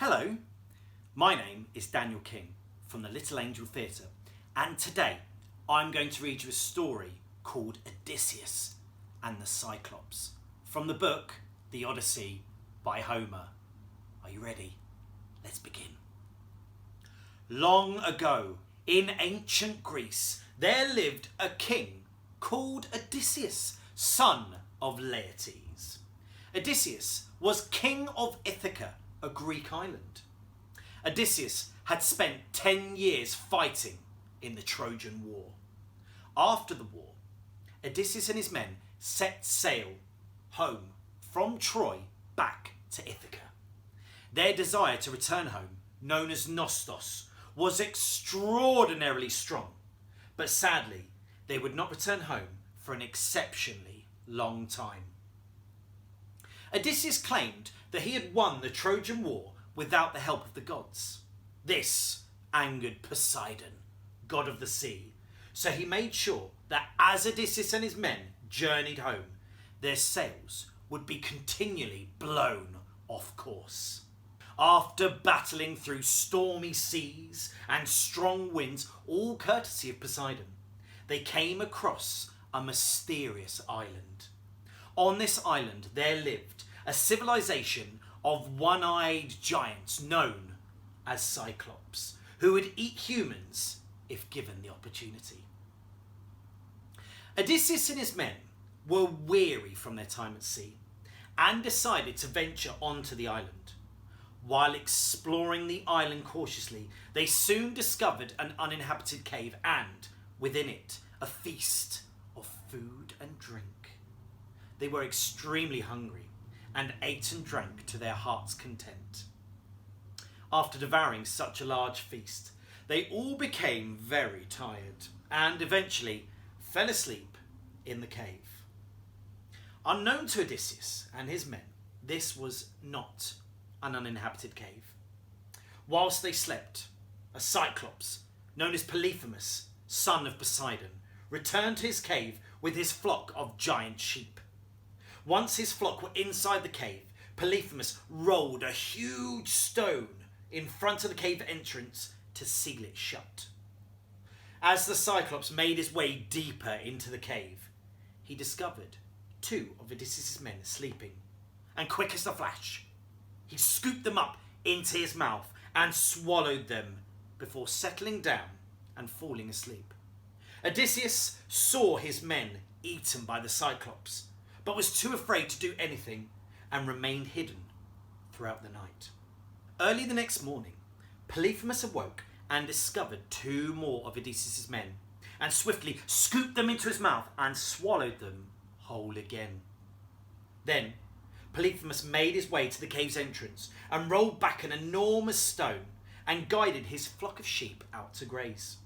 Hello, my name is Daniel King from the Little Angel Theatre, and today I'm going to read you a story called Odysseus and the Cyclops from the book The Odyssey by Homer. Are you ready? Let's begin. Long ago, in ancient Greece, there lived a king called Odysseus, son of Laertes. Odysseus was king of Ithaca, a Greek island. Odysseus had spent 10 years fighting in the Trojan War. After the war, Odysseus and his men set sail home from Troy back to Ithaca. Their desire to return home, known as Nostos, was extraordinarily strong, but sadly they would not return home for an exceptionally long time. Odysseus claimed that he had won the Trojan War without the help of the gods. This angered Poseidon, god of the sea, so he made sure that as Odysseus and his men journeyed home, their sails would be continually blown off course. After battling through stormy seas and strong winds, all courtesy of Poseidon, they came across a mysterious island. On this island there lived a civilization of one-eyed giants known as Cyclops, who would eat humans if given the opportunity. Odysseus and his men were weary from their time at sea and decided to venture onto the island. While exploring the island cautiously, they soon discovered an uninhabited cave and, within it, a feast of food and drink. They were extremely hungry and ate and drank to their heart's content. After devouring such a large feast, they all became very tired and eventually fell asleep in the cave. Unknown to Odysseus and his men, this was not an uninhabited cave. Whilst they slept, a Cyclops, known as Polyphemus, son of Poseidon, returned to his cave with his flock of giant sheep. Once his flock were inside the cave, Polyphemus rolled a huge stone in front of the cave entrance to seal it shut. As the Cyclops made his way deeper into the cave, he discovered two of Odysseus' men sleeping, and quick as a flash, he scooped them up into his mouth and swallowed them before settling down and falling asleep. Odysseus saw his men eaten by the Cyclops, but was too afraid to do anything and remained hidden throughout the night. Early the next morning, Polyphemus awoke and discovered two more of Odysseus' men, and swiftly scooped them into his mouth and swallowed them whole again. Then Polyphemus made his way to the cave's entrance and rolled back an enormous stone and guided his flock of sheep out to graze.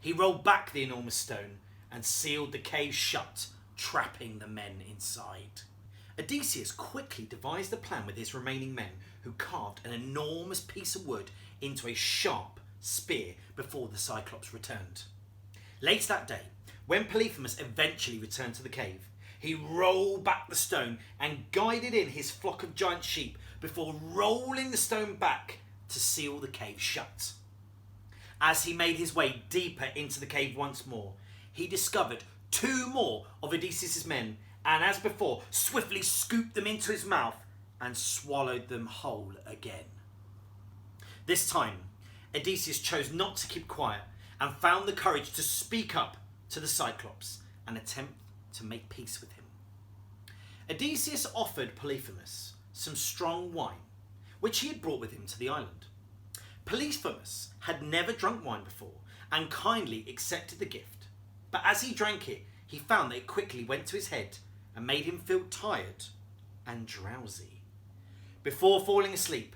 He rolled back the enormous stone and sealed the cave shut, trapping the men inside. Odysseus quickly devised a plan with his remaining men, who carved an enormous piece of wood into a sharp spear before the Cyclops returned. Later that day, when Polyphemus eventually returned to the cave, he rolled back the stone and guided in his flock of giant sheep before rolling the stone back to seal the cave shut. As he made his way deeper into the cave once more, he discovered two more of Odysseus' men, and as before, swiftly scooped them into his mouth and swallowed them whole again. This time, Odysseus chose not to keep quiet and found the courage to speak up to the Cyclops and attempt to make peace with him. Odysseus offered Polyphemus some strong wine, which he had brought with him to the island. Polyphemus had never drunk wine before and kindly accepted the gift, but as he drank it, he found that it quickly went to his head and made him feel tired and drowsy. Before falling asleep,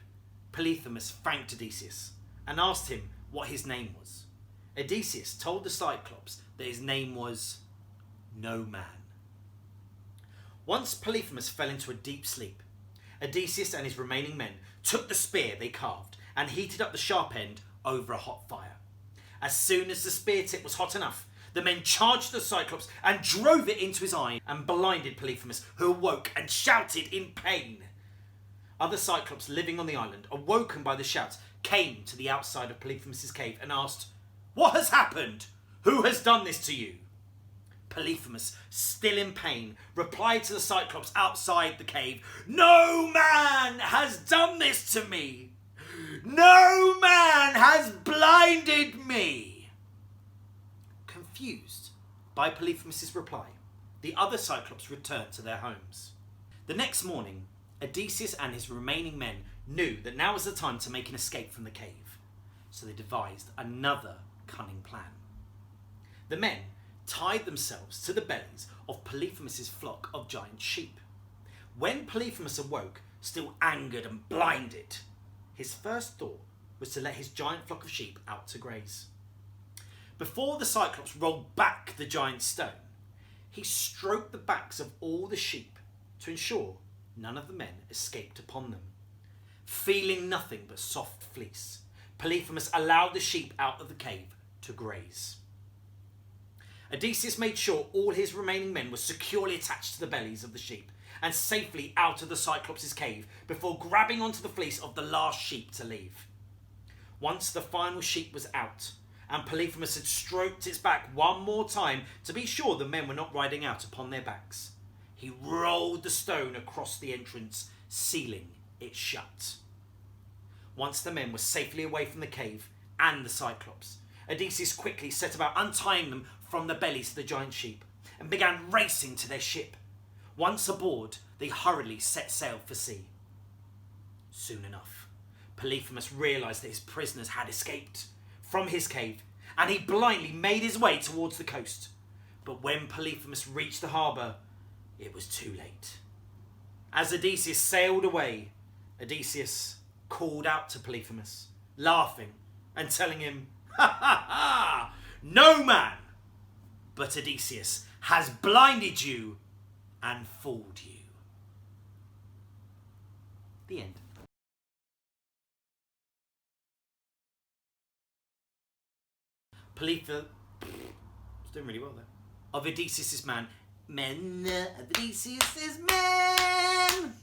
Polyphemus thanked Odysseus and asked him what his name was. Odysseus told the Cyclops that his name was No Man. Once Polyphemus fell into a deep sleep, Odysseus and his remaining men took the spear they carved and heated up the sharp end over a hot fire. As soon as the spear tip was hot enough, the men charged the Cyclops and drove it into his eye and blinded Polyphemus, who awoke and shouted in pain. Other Cyclops living on the island, awoken by the shouts, came to the outside of Polyphemus' cave and asked, "What has happened? Who has done this to you?" Polyphemus, still in pain, replied to the Cyclops outside the cave, "No man has done this to me. No man has blinded me." Confused by Polyphemus' reply, the other Cyclops returned to their homes. The next morning, Odysseus and his remaining men knew that now was the time to make an escape from the cave, so they devised another cunning plan. The men tied themselves to the bellies of Polyphemus' flock of giant sheep. When Polyphemus awoke, still angered and blinded, his first thought was to let his giant flock of sheep out to graze. Before the Cyclops rolled back the giant stone, he stroked the backs of all the sheep to ensure none of the men escaped upon them. Feeling nothing but soft fleece, Polyphemus allowed the sheep out of the cave to graze. Odysseus made sure all his remaining men were securely attached to the bellies of the sheep and safely out of the Cyclops' cave before grabbing onto the fleece of the last sheep to leave. Once the final sheep was out and Polyphemus had stroked its back one more time to be sure the men were not riding out upon their backs, he rolled the stone across the entrance, sealing it shut. Once the men were safely away from the cave and the Cyclops, Odysseus quickly set about untying them from the bellies of the giant sheep and began racing to their ship. Once aboard, they hurriedly set sail for sea. Soon enough, Polyphemus realised that his prisoners had escaped from his cave, and he blindly made his way towards the coast. But when Polyphemus reached the harbour, it was too late. As Odysseus sailed away, Odysseus called out to Polyphemus, laughing and telling him, "Ha ha ha! No man but Odysseus has blinded you and fooled you." The end. Polyphemus, it's doing really well there. Of Odysseus' men, of Odysseus' men.